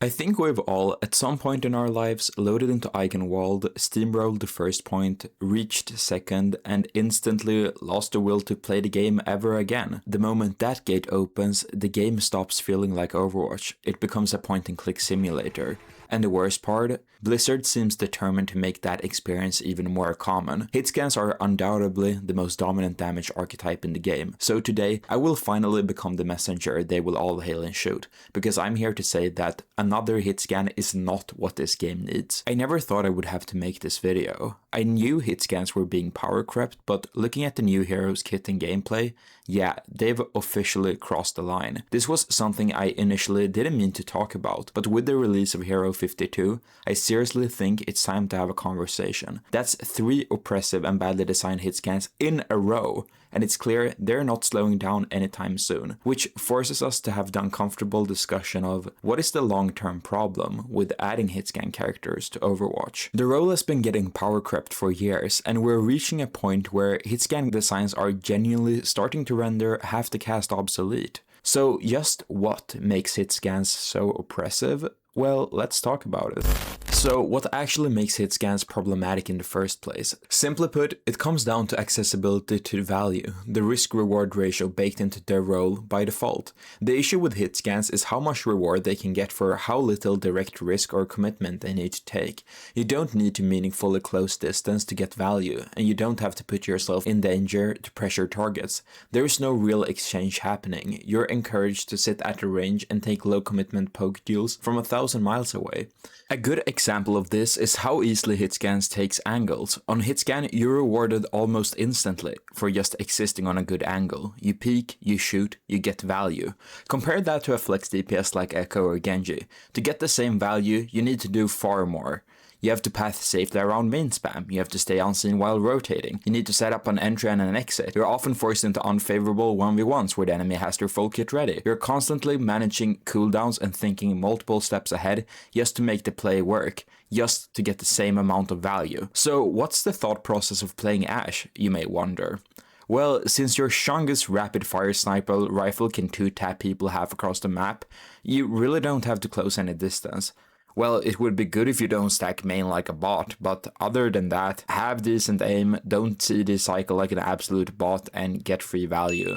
I think we've all, at some point in our lives, loaded into Eigenwald, steamrolled the first point, reached second, and instantly lost the will to play the game ever again. The moment that gate opens, the game stops feeling like Overwatch. It becomes a point-and-click simulator. And the worst part, Blizzard seems determined to make that experience even more common. Hitscans are undoubtedly the most dominant damage archetype in the game, so today I will finally become the messenger they will all hail and shoot, because I'm here to say that another hitscan is not what this game needs. I never thought I would have to make this video. I knew hitscans were being power crept, but looking at the new heroes kit and gameplay, yeah, they've officially crossed the line. This was something I initially didn't mean to talk about, but with the release of Hero 52, I seriously think it's time to have a conversation. That's 3 oppressive and badly designed hitscans in a row, and it's clear they're not slowing down anytime soon, which forces us to have the uncomfortable discussion of what is the long-term problem with adding hitscan characters to Overwatch. The role has been getting power crept for years, and we're reaching a point where hitscan designs are genuinely starting to render half the cast obsolete. So just what makes hitscans so oppressive? Well, let's talk about it. So what actually makes hitscans problematic in the first place? Simply put, it comes down to accessibility to value, the risk-reward ratio baked into their role by default. The issue with hitscans is how much reward they can get for how little direct risk or commitment they need to take. You don't need to meaningfully close distance to get value, and you don't have to put yourself in danger to pressure targets. There is no real exchange happening. You're encouraged to sit at the range and take low commitment poke deals from 1,000 miles away. A good example of this is how easily hitscans takes angles. On hitscan, you're rewarded almost instantly for just existing on a good angle. You peek, you shoot, you get value. Compare that to a flex DPS like Echo or Genji. To get the same value, you need to do far more. You have to path safely around main spam, you have to stay unseen while rotating, you need to set up an entry and an exit, you're often forced into unfavorable 1v1s where the enemy has their full kit ready. You're constantly managing cooldowns and thinking multiple steps ahead just to make the play work, just to get the same amount of value. So what's the thought process of playing Ashe, you may wonder? Well, since your strongest rapid-fire sniper rifle can 2-tap people half across the map, you really don't have to close any distance. Well, it would be good if you don't stack main like a bot, but other than that, have decent aim, don't CD cycle like an absolute bot, and get free value.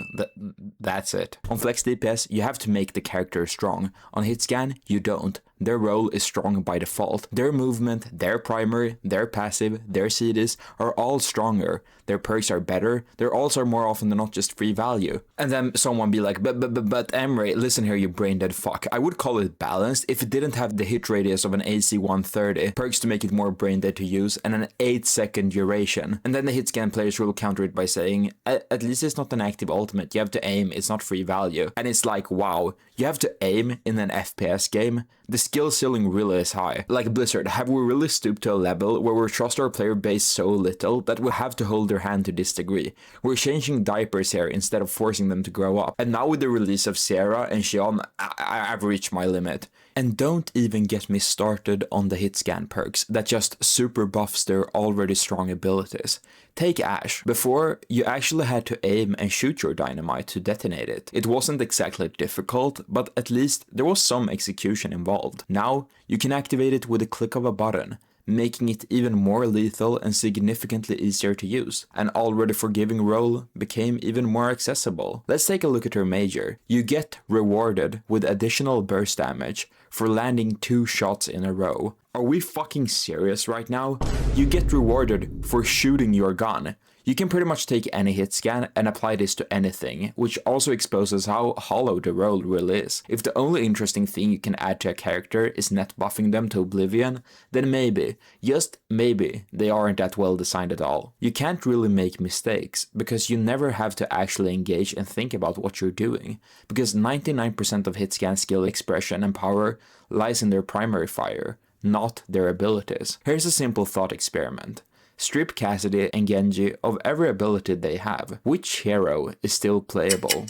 That's it. On flex DPS, you have to make the character strong. On hitscan, you don't. Their role is strong by default. Their movement, their primary, their passive, their CDs are all stronger. Their perks are better. They're also more often than not just free value. And then someone be like, but Emre, listen here, you brain dead fuck. I would call it balanced if it didn't have the hit radius of an AC 130, perks to make it more brain dead to use, and an 8-second duration. And then the hitscan players will counter it by saying, at least it's not an active ultimate. You have to aim, it's not free value. And it's like, wow, you have to aim in an FPS game? The skill ceiling really is high. Like Blizzard, have we really stooped to a level where we trust our player base so little that we have to hold their hand to this degree? We're changing diapers here instead of forcing them to grow up. And now with the release of Sierra and Shion, I've reached my limit. And don't even get me started on the hitscan perks that just super buffs their already strong abilities. Take Ashe. Before, you actually had to aim and shoot your dynamite to detonate it. It wasn't exactly difficult, but at least there was some execution involved. Now, you can activate it with a click of a button, making it even more lethal and significantly easier to use. An already forgiving role became even more accessible. Let's take a look at her major. You get rewarded with additional burst damage for landing 2 shots in a row. Are we fucking serious right now? You get rewarded for shooting your gun. You can pretty much take any hit scan and apply this to anything, which also exposes how hollow the role really is. If the only interesting thing you can add to a character is net buffing them to oblivion, then maybe, just maybe, they aren't that well designed at all. You can't really make mistakes, because you never have to actually engage and think about what you're doing, because 99% of hit scan skill expression and power lies in their primary fire, not their abilities. Here's a simple thought experiment. Strip Cassidy and Genji of every ability they have. Which hero is still playable?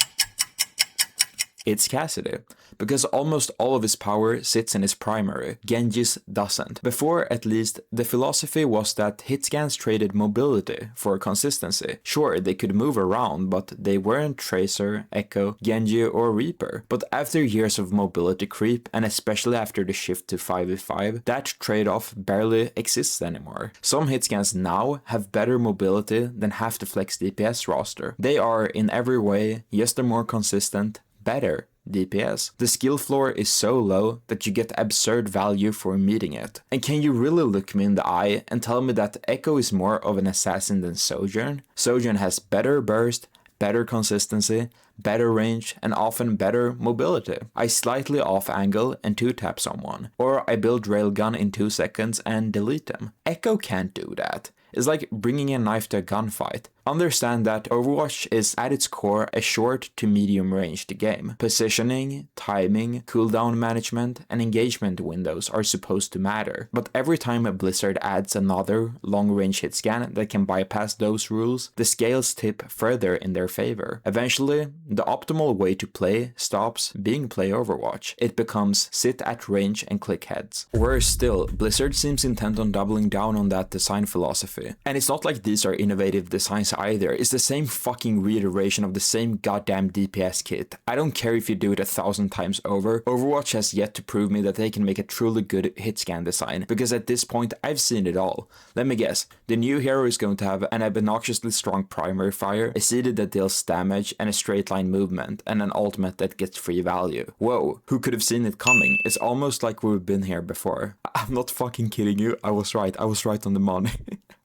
It's Cassidy, because almost all of his power sits in his primary, Genji's doesn't. Before, at least, the philosophy was that hitscans traded mobility for consistency. Sure, they could move around, but they weren't Tracer, Echo, Genji, or Reaper. But after years of mobility creep, and especially after the shift to 5v5, that trade-off barely exists anymore. Some hitscans now have better mobility than half the flex DPS roster. They are, in every way, just a more consistent, better DPS. The skill floor is so low that you get absurd value for meeting it. And can you really look me in the eye and tell me that Echo is more of an assassin than Sojourn? Sojourn has better burst, better consistency, better range, and often better mobility. I slightly off angle and 2-tap someone, or I build railgun in 2 seconds and delete them. Echo can't do that. It's like bringing a knife to a gunfight. Understand that Overwatch is at its core a short to medium ranged game. Positioning, timing, cooldown management, and engagement windows are supposed to matter. But every time a Blizzard adds another long range hitscan that can bypass those rules, the scales tip further in their favor. Eventually, the optimal way to play stops being play Overwatch. It becomes sit at range and click heads. Worse still, Blizzard seems intent on doubling down on that design philosophy. And it's not like these are innovative designs either. It's the same fucking reiteration of the same goddamn DPS kit. I don't care if you do it 1,000 times over. Overwatch has yet to prove me that they can make a truly good hitscan design, because at this point I've seen it all. Let me guess, the new hero is going to have an obnoxiously strong primary fire, a CD that deals damage, and a straight line movement, and an ultimate that gets free value. Whoa, who could have seen it coming? It's almost like we've been here before. I'm not fucking kidding you, I was right on the money.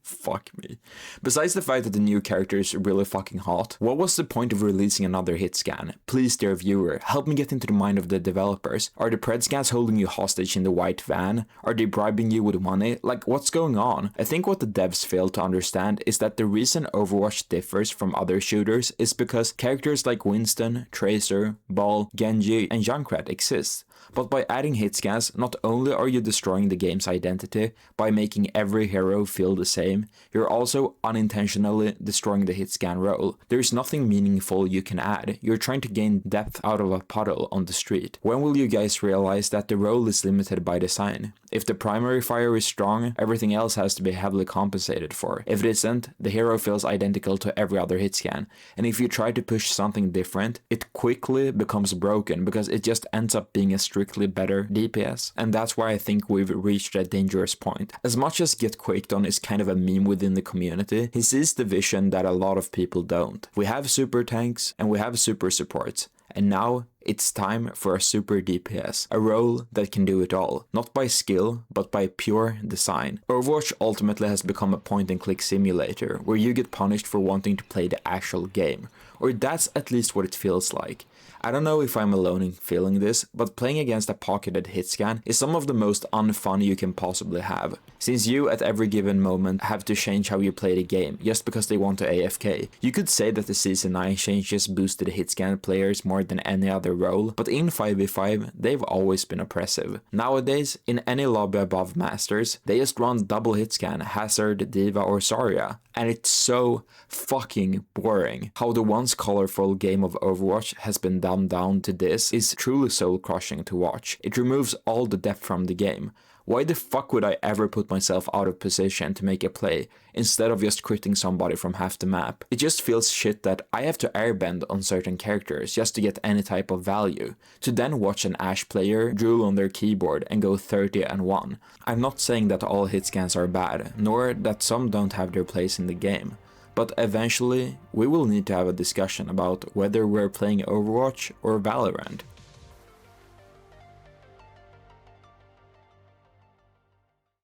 Fuck me. Besides the fact that the new character is really fucking hot, what was the point of releasing another hit scan? Please, dear viewer, help me get into the mind of the developers. Are the pred scans holding you hostage in the white van? Are they bribing you with money? Like, what's going on? I think what the devs fail to understand is that the reason Overwatch differs from other shooters is because characters like Winston, Tracer, Ball, Genji, and Junkrat exist. But by adding hit scans, not only are you destroying the game's identity by making every hero feel the same, you're also unintentionally destroying the hit scan role. There's nothing meaningful you can add. You're trying to gain depth out of a puddle on the street. When will you guys realize that the role is limited by design? If the primary fire is strong, everything else has to be heavily compensated for. If it isn't, the hero feels identical to every other hit scan. And if you try to push something different, it quickly becomes broken because it just ends up being a strictly better DPS. And that's why I think we've reached a dangerous point. As much as Get Quaked On is kind of a meme within the community, he sees the vision that a lot of people don't. We have super tanks and we have super supports. And now it's time for a super DPS, a role that can do it all, not by skill, but by pure design. Overwatch ultimately has become a point-and-click simulator, where you get punished for wanting to play the actual game, or that's at least what it feels like. I don't know if I'm alone in feeling this, but playing against a pocketed hitscan is some of the most unfun you can possibly have, since you at every given moment have to change how you play the game just because they want to AFK. You could say that the Season 9 changes boosted hitscan players more than any other role, but in 5v5 they've always been oppressive. Nowadays, in any lobby above Masters, they just run double hitscan, Hazard, Diva or Zarya, and it's so fucking boring. How the once colorful game of Overwatch has been dumbed down to this is truly soul crushing to watch. It removes all the depth from the game. Why the fuck would I ever put myself out of position to make a play instead of just critting somebody from half the map? It just feels shit that I have to airbend on certain characters just to get any type of value, to then watch an Ashe player drool on their keyboard and go 30-1. I'm not saying that all hitscans are bad, nor that some don't have their place in the game. But eventually, we will need to have a discussion about whether we're playing Overwatch or Valorant.